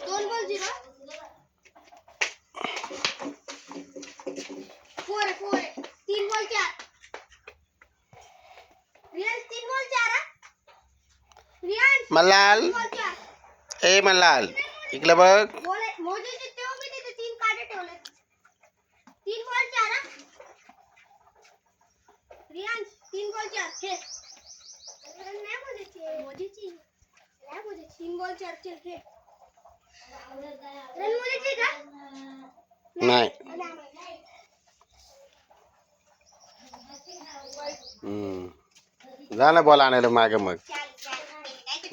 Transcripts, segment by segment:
2 ball 0 4 3 ball 4 रियाज 3 ball 4 रियाज मल्हार ए मल्हार इकडे बघ मोजेचे तेव्हा मी तिथे 3 काढे ठेवले 3 बॉल 4 रियाज 3 बॉल 4 खेळ नाही मोजेची 3 बॉल 4 चल खेळ रन मोजेचे का नाही जा ना बॉल आणायला मागे मग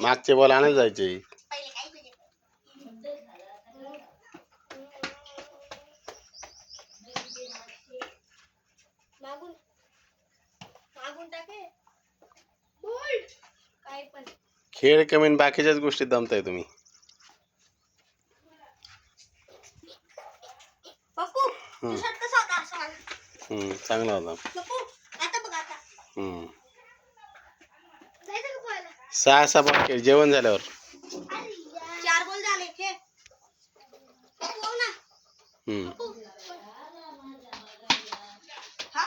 मागचे बॉल आणायला जायचे मागून टाके बोल्ड काय पण खेळ कमी आणि बाकीच्याच गोष्टीत दमताय तुम्ही पप्पू तू शर्ट कसा होता सांग चांगला होता पप्पू आता बघ आता जायचं का पोहायला 6 बॉल खेळ जेवण झाल्यावर 4 बॉल झाले खेळ पप्पू हो ना पप्पू हा